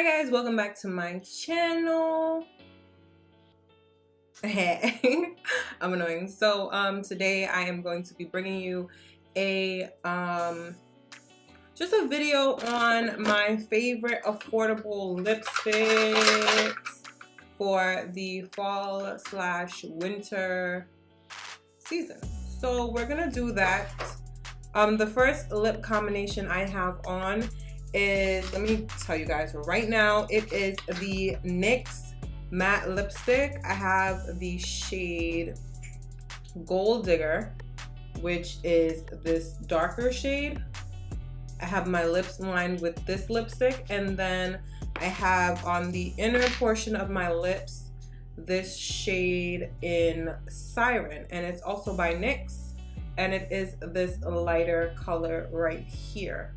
Hi guys, welcome back to my channel. Hey, I'm annoying. So today I am going to be bringing you a just a video on my favorite affordable lipsticks for the fall/winter season. So we're gonna do that. The first lip combination I have on is, let me tell you guys right now, it is the NYX matte lipstick. I have the shade Gold Digger, which is this darker shade. I have my lips lined with this lipstick, and then I have on the inner portion of my lips this shade in Siren, and it's also by NYX, and it is this lighter color right here.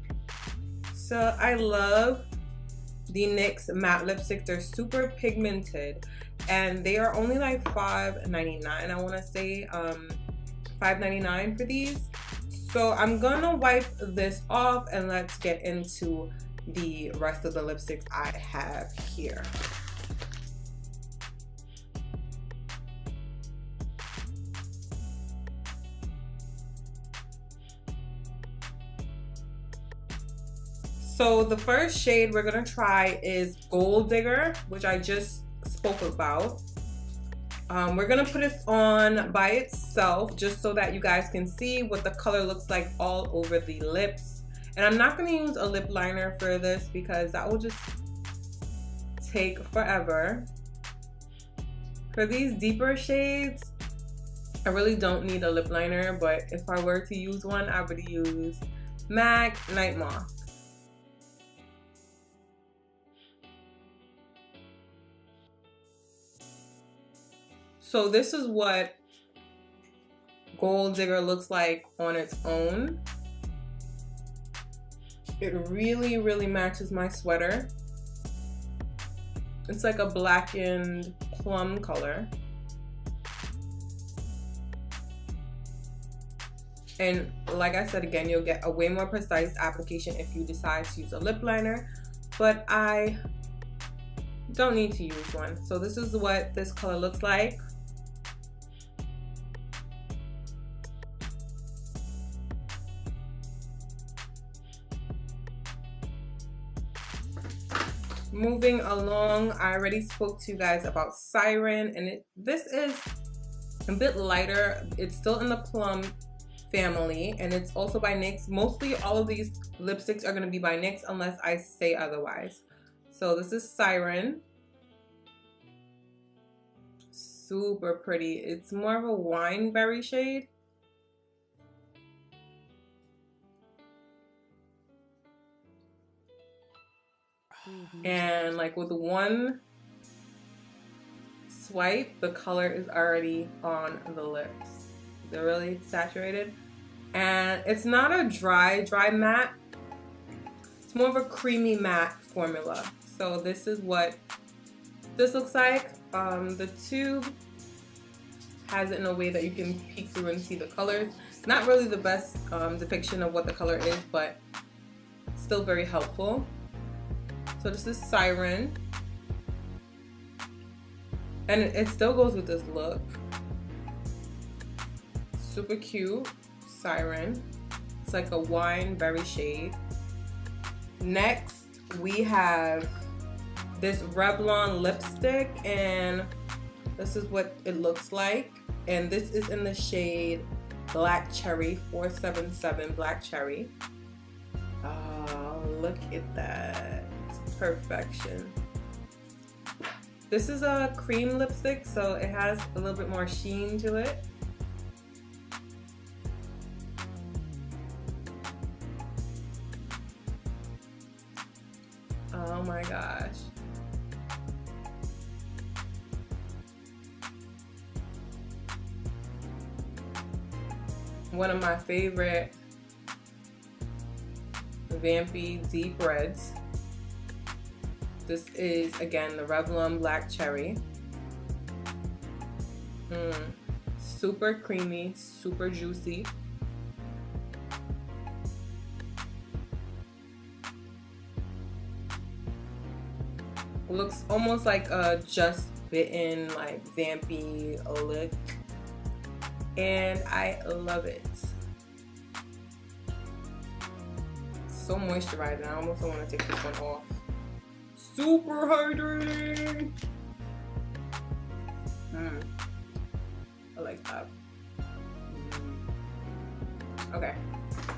So I love the NYX matte lipstick. They're super pigmented and they are only like $5.99. I want to say $5.99 for these. So I'm gonna wipe this off and let's get into the rest of the lipsticks I have here. So the first shade we're gonna try is Gold Digger, which I just spoke about. We're gonna put it on by itself just so that you guys can see what the color looks like all over the lips. And I'm not gonna use a lip liner for this because that will just take forever. For these deeper shades, I really don't need a lip liner, but if I were to use one, I would use MAC Night Moth. So this is what Gold Digger looks like on its own. It really, really matches my sweater. It's like a blackened plum color. And like I said again, you'll get a way more precise application if you decide to use a lip liner, but I don't need to use one. So this is what this color looks like. Moving along, I already spoke to you guys about Siren, and this is a bit lighter. It's still in the plum family, and it's also by NYX. Mostly all of these lipsticks are going to be by NYX unless I say otherwise. So this is Siren. Super pretty. It's more of a wine berry shade. And like with one swipe, the color is already on the lips. They're really saturated, and it's not a dry matte. It's more of a creamy matte formula. So this is what this looks like. The tube has it in a way that you can peek through and see the colors. Not really the best depiction of what the color is, but still very helpful. So this is Siren, and it still goes with this look. Super cute, Siren. It's like a wine berry shade. Next, we have this Revlon lipstick, and this is what it looks like. And this is in the shade Black Cherry, 477 Black Cherry. Oh, look at that. Perfection. This is a cream lipstick, so it has a little bit more sheen to it. Oh my gosh. One of my favorite vampy deep reds. This is, again, the Revlon Black Cherry. Super creamy, super juicy. It looks almost like a Just Bitten, like vampy look, and I love it. So moisturizing. I almost don't want to take this one off. Super hydrating. I like that. Okay.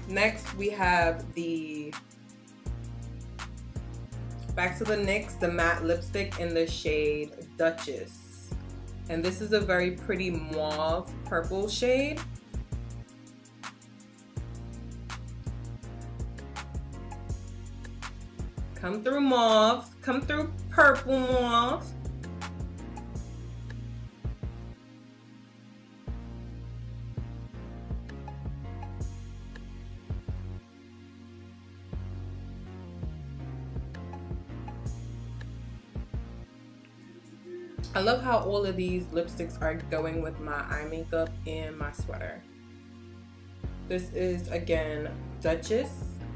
Next we have the back to the NYX, the matte lipstick in the shade Duchess. And this is a very pretty mauve purple shade. Come through mauve, come through purple mauve. I love how all of these lipsticks are going with my eye makeup and my sweater. This is, again, Duchess,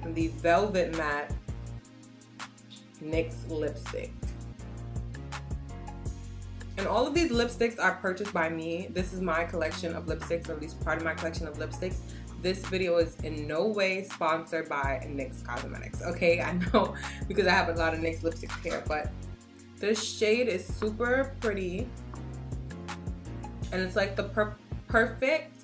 the Velvet Matte NYX lipstick. And all of these lipsticks are purchased by me. This is my collection of lipsticks, or at least part of my collection of lipsticks. This video is in no way sponsored by NYX Cosmetics, okay? I know because I have a lot of NYX lipsticks here, but this shade is super pretty, and it's like the perfect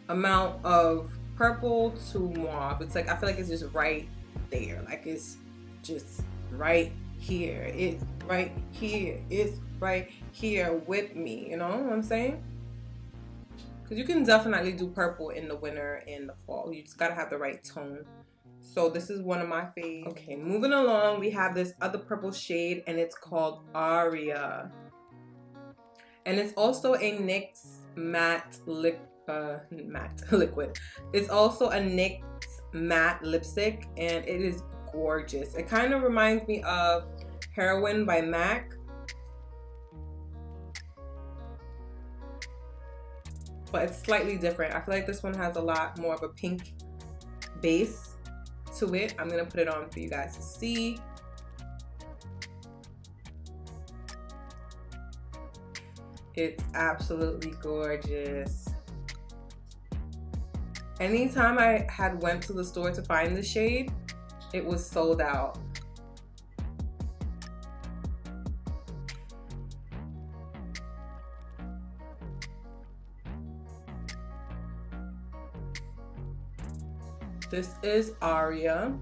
amount of purple to mauve. It's like, I feel like it's just right there. Like it's just right here. It's right here. It's right here with me. You know what I'm saying? Because you can definitely do purple in the winter and the fall. You just gotta have the right tone. So this is one of my faves. Okay, moving along, we have this other purple shade, and it's called Aria. And it's also a NYX matte liquid. It's also a NYX matte lipstick, and it is gorgeous. It kind of reminds me of Heroine by MAC. But it's slightly different. I feel like this one has a lot more of a pink base to it. I'm gonna put it on for you guys to see. It's absolutely gorgeous. Anytime I had went to the store to find the shade, it was sold out. This is Aria.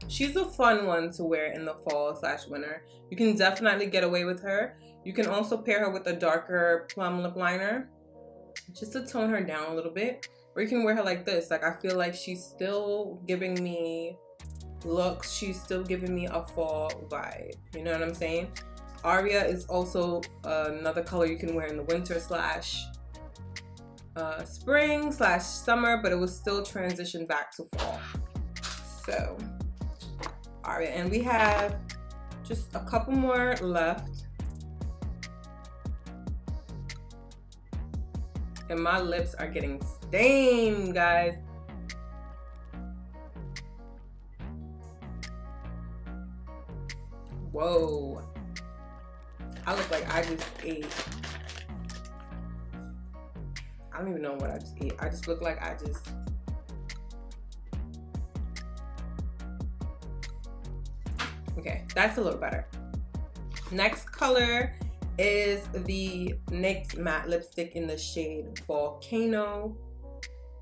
She's a fun one to wear in the fall/winter. You can definitely get away with her. You can also pair her with a darker plum lip liner just to tone her down a little bit. Or you can wear her like this. Like, I feel like she's still giving me looks. She's still giving me a fall vibe. You know what I'm saying? Aria is also another color you can wear in the winter spring/summer, but it will still transition back to fall. So, Aria, and we have just a couple more left. And my lips are getting stained, guys. Whoa. I look like I just ate. I don't even know what I just ate. I just look like I just... Okay, that's a little better. Next color is the NYX matte lipstick in the shade Volcano.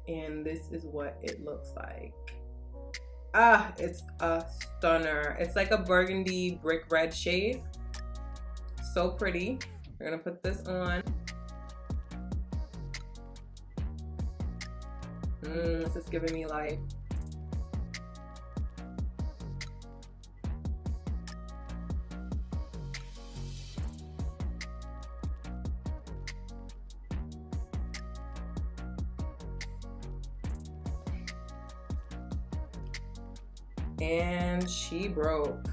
And this is what it looks like. Ah, it's a stunner. It's like a burgundy brick red shade. So pretty. We're gonna put this on. This is giving me life. And she broke.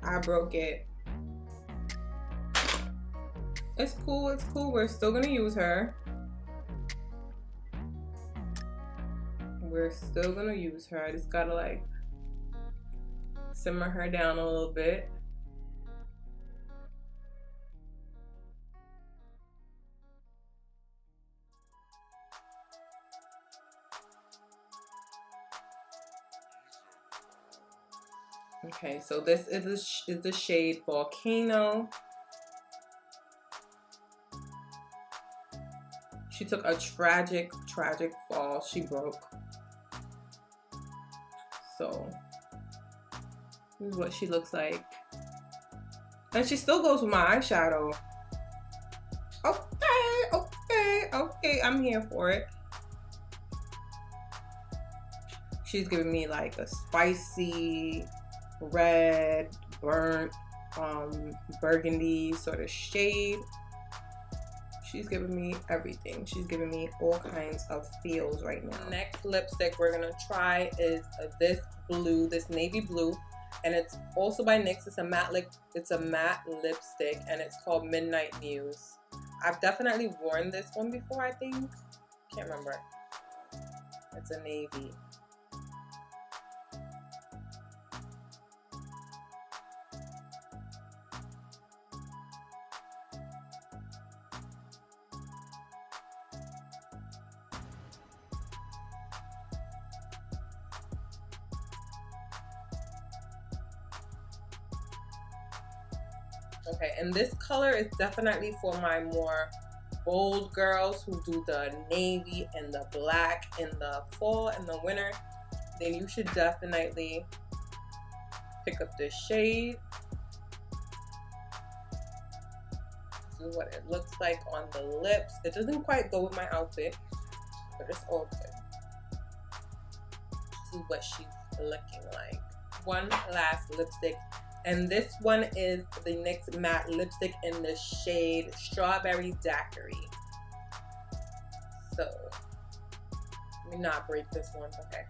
I broke it. It's cool, it's cool. We're still gonna use her. We're we're still gonna use her. I just gotta like simmer her down a little bit. Okay, so this is the shade Volcano. She took a tragic fall. She broke. So this is what she looks like. And she still goes with my eyeshadow. Okay, I'm here for it. She's giving me like a spicy, red, burnt, burgundy sort of shade. She's giving me everything. She's giving me all kinds of feels right now. Next lipstick we're gonna try is this blue, this navy blue, and it's also by NYX. It's a matte lipstick, and it's called Midnight Muse. I've definitely worn this one before, I think. Can't remember. It's a navy. Okay, and this color is definitely for my more bold girls who do the navy and the black in the fall and the winter. Then you should definitely pick up this shade. This is what it looks like on the lips. It doesn't quite go with my outfit, but it's all good. This is what she's looking like. One last lipstick. And this one is the NYX matte lipstick in the shade Strawberry Daiquiri. So, let me not break this one, okay.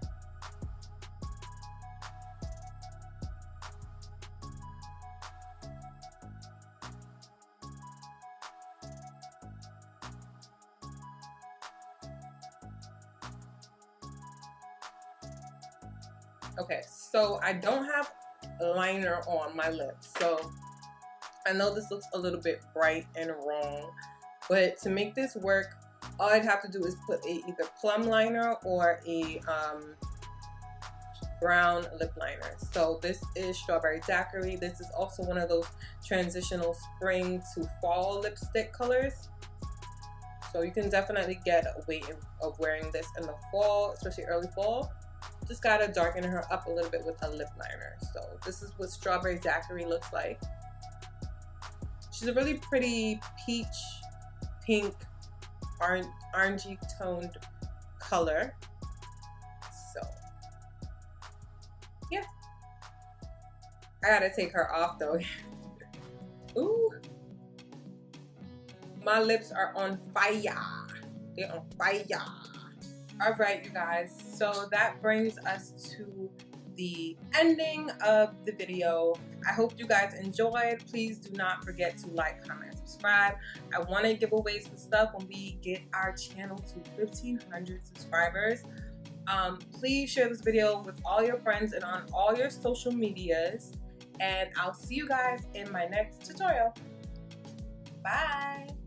Okay, so I don't have liner on my lips, so I know this looks a little bit bright and wrong, but to make this work, all I'd have to do is put either plum liner or a brown lip liner. So this is Strawberry Daiquiri. This is also one of those transitional spring to fall lipstick colors, so you can definitely get a weight of wearing this in the fall, especially early fall. Just gotta darken her up a little bit with a lip liner. So this is what Strawberry Daiquiri looks like. She's a really pretty peach, pink, orangey toned color. So yeah, I gotta take her off though. Ooh, my lips are on fire. They're on fire. All right, you guys, so that brings us to the ending of the video. I hope you guys enjoyed. Please do not forget to like, comment, and subscribe. I want to give away some stuff when we get our channel to 1,500 subscribers. Please share this video with all your friends and on all your social medias. And I'll see you guys in my next tutorial. Bye.